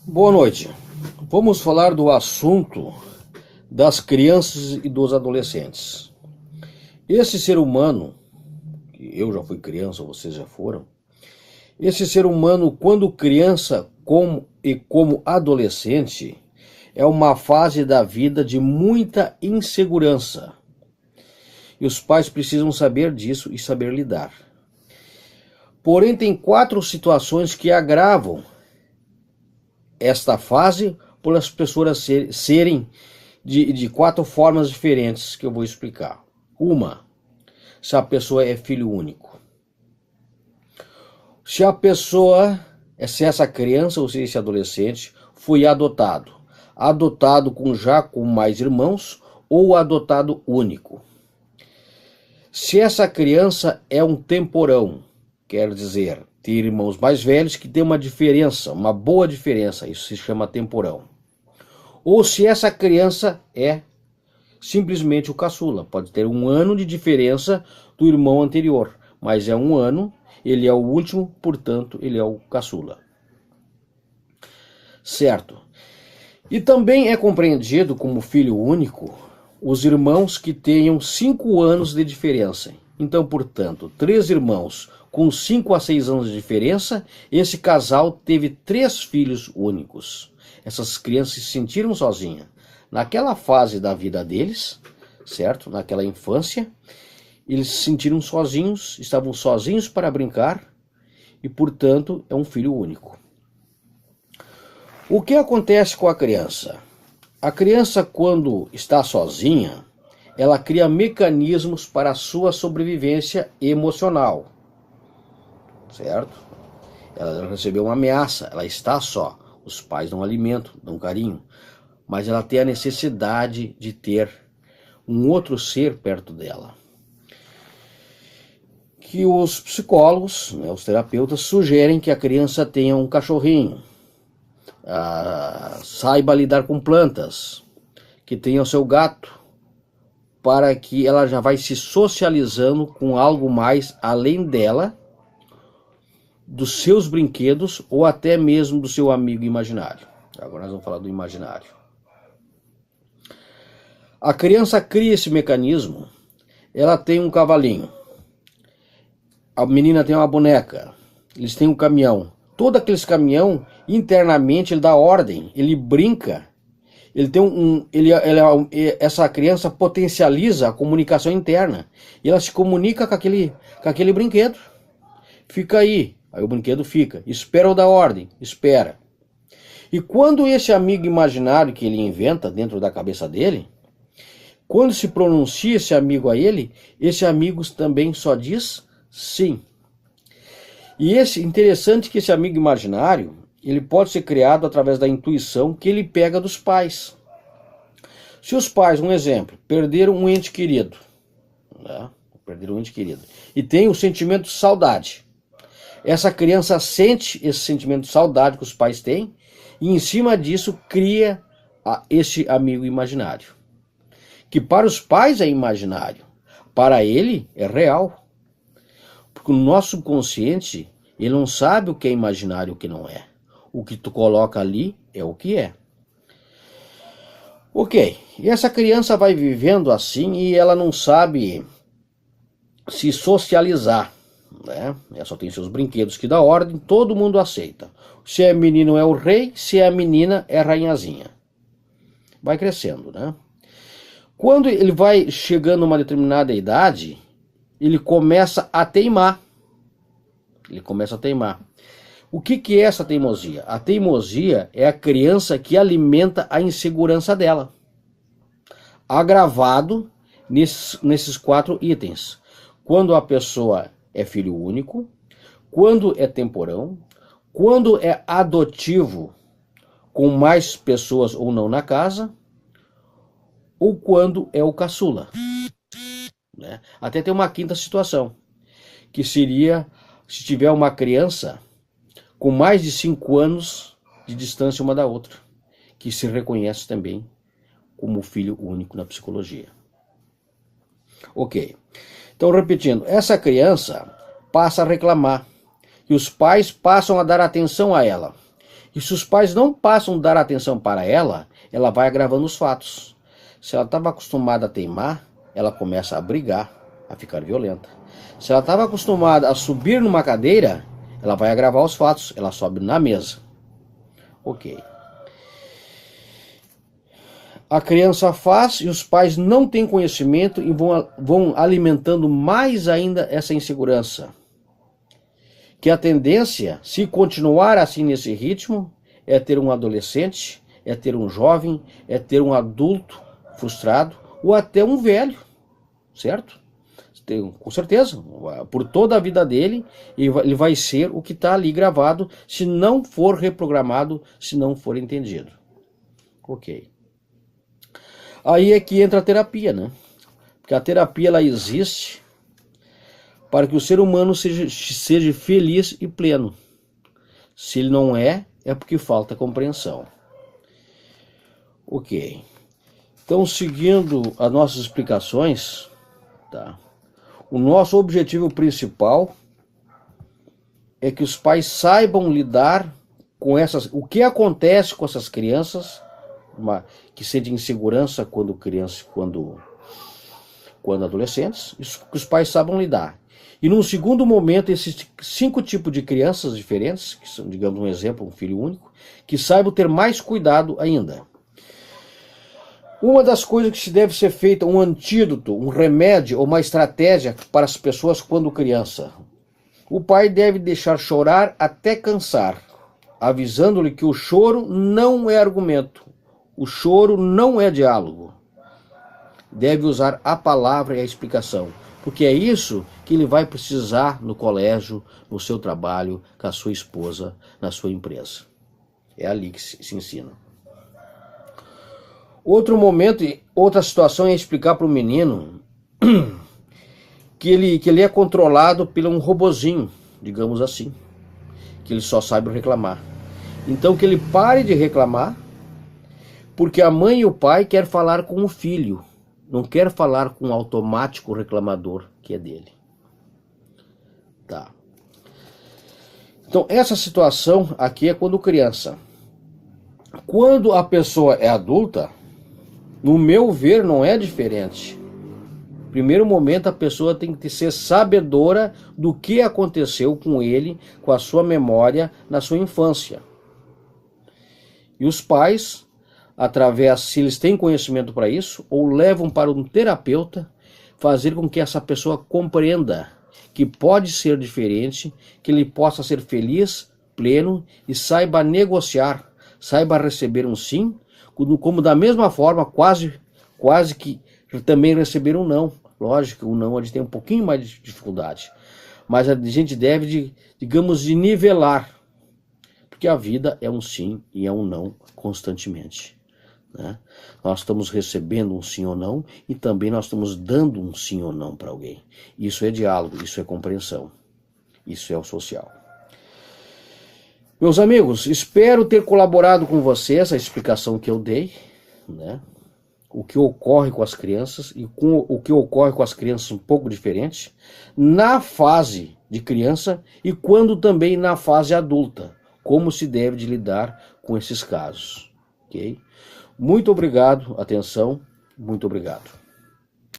Boa noite. Vamos falar do assunto das crianças e dos adolescentes. Esse ser humano, que eu já fui criança, vocês já foram, esse ser humano, quando criança como adolescente, é uma fase da vida de muita insegurança. E os pais precisam saber disso e saber lidar. Porém, tem 4 situações que agravam esta fase por as pessoas serem de 4 formas diferentes que eu vou explicar. Uma, se a pessoa é filho único. Se essa criança ou se esse adolescente foi adotado com mais irmãos ou adotado único. Se essa criança é um temporão, quer dizer, ter irmãos mais velhos que tem uma diferença, uma boa diferença, isso se chama temporão. Ou se essa criança é simplesmente o caçula, pode ter 1 ano de diferença do irmão anterior, mas é 1 ano, ele é o último, portanto ele é o caçula. Certo. E também é compreendido como filho único os irmãos que tenham 5 anos de diferença. Então, portanto, 3 irmãos com 5 a 6 anos de diferença, esse casal teve 3 filhos únicos. Essas crianças se sentiram sozinhas. Naquela fase da vida deles, certo? Naquela infância, eles se sentiram sozinhos, estavam sozinhos para brincar e, portanto, é um filho único. O que acontece com a criança? A criança, quando está sozinha, ela cria mecanismos para a sua sobrevivência emocional. Certo? Ela recebeu uma ameaça, ela está só. Os pais dão alimento, dão carinho, mas ela tem a necessidade de ter um outro ser perto dela. Que os psicólogos, os terapeutas, sugerem que a criança tenha um cachorrinho, saiba lidar com plantas, que tenha o seu gato, para que ela já vai se socializando com algo mais além dela, dos seus brinquedos ou até mesmo do seu amigo imaginário. Agora nós vamos falar do imaginário. A criança cria esse mecanismo, ela tem um cavalinho, a menina tem uma boneca, eles têm um caminhão. Todo aqueles caminhão, internamente, ele dá ordem, ele brinca, ele tem essa criança potencializa a comunicação interna, e ela se comunica com aquele brinquedo. Fica aí. Aí o brinquedo fica, espera o da ordem, espera. E quando esse amigo imaginário que ele inventa dentro da cabeça dele, quando se pronuncia esse amigo a ele, esse amigo também só diz sim. E interessante que esse amigo imaginário, ele pode ser criado através da intuição que ele pega dos pais. Se os pais, um exemplo, perderam um ente querido, e tem o sentimento de saudade, essa criança sente esse sentimento de saudade que os pais têm e em cima disso cria esse amigo imaginário. Que para os pais é imaginário, para ele é real. Porque o nosso subconsciente, ele não sabe o que é imaginário e o que não é. O que tu coloca ali é o que é. Ok, e essa criança vai vivendo assim e ela não sabe se socializar. Ela só tem seus brinquedos que dá ordem, todo mundo aceita. Se é menino é o rei, se é menina é a rainhazinha. Vai crescendo, né? Quando ele vai chegando a uma determinada idade, ele começa a teimar. O que é essa teimosia? A teimosia é a criança que alimenta a insegurança dela. Agravado nesses 4 itens. Quando a pessoa é filho único, quando é temporão, quando é adotivo com mais pessoas ou não na casa, ou quando é o caçula. Até tem uma 5ª situação, que seria se tiver uma criança com mais de 5 anos de distância uma da outra, que se reconhece também como filho único na psicologia. Ok. Então, repetindo, essa criança passa a reclamar e os pais passam a dar atenção a ela. E se os pais não passam a dar atenção para ela, ela vai agravando os fatos. Se ela estava acostumada a teimar, ela começa a brigar, a ficar violenta. Se ela estava acostumada a subir numa cadeira, ela vai agravar os fatos, ela sobe na mesa. Ok. A criança faz e os pais não têm conhecimento e vão alimentando mais ainda essa insegurança. Que a tendência, se continuar assim nesse ritmo, é ter um adolescente, é ter um jovem, é ter um adulto frustrado ou até um velho, certo? Com certeza, por toda a vida dele, ele vai ser o que está ali gravado, se não for reprogramado, se não for entendido. Ok. Aí é que entra a terapia, né? Porque a terapia ela existe para que o ser humano seja feliz e pleno. Se ele não é, é porque falta compreensão. Ok. Então, seguindo as nossas explicações, tá? O nosso objetivo principal é que os pais saibam lidar com o que acontece com essas crianças, que sentem insegurança quando crianças, quando adolescentes, que os pais saibam lidar. E num segundo momento, esses 5 tipos de crianças diferentes, que são, digamos, um exemplo, um filho único, que saibam ter mais cuidado ainda. Uma das coisas que se deve ser feita, um antídoto, um remédio ou uma estratégia para as pessoas quando criança. O pai deve deixar chorar até cansar, avisando-lhe que o choro não é argumento, o choro não é diálogo. Deve usar a palavra e a explicação, porque é isso que ele vai precisar no colégio, no seu trabalho, com a sua esposa, na sua empresa. É ali que se ensina. Outro momento, outra situação é explicar para o menino que ele é controlado por um robozinho, digamos assim, que ele só sabe reclamar. Então que ele pare de reclamar, porque a mãe e o pai querem falar com o filho, não quer falar com o automático reclamador que é dele. Tá. Então essa situação aqui é quando criança. Quando a pessoa é adulta, no meu ver não é diferente. Primeiro momento a pessoa tem que ser sabedora do que aconteceu com ele, com a sua memória na sua infância. E os pais, se eles têm conhecimento para isso, ou levam para um terapeuta, fazer com que essa pessoa compreenda que pode ser diferente, que ele possa ser feliz, pleno e saiba negociar, saiba receber um sim, como da mesma forma quase que também receber um não. Lógico, o não a gente tem um pouquinho mais de dificuldade, mas a gente deve, digamos, de nivelar, porque a vida é um sim e é um não constantemente. Né? Nós estamos recebendo um sim ou não e também nós estamos dando um sim ou não para alguém. Isso é diálogo, isso é compreensão, isso é o social. Meus amigos, espero ter colaborado com vocês a explicação que eu dei, né? O que ocorre com as crianças e com o que ocorre com as crianças um pouco diferente na fase de criança e quando também na fase adulta, como se deve de lidar com esses casos, ok? Muito obrigado, atenção, muito obrigado.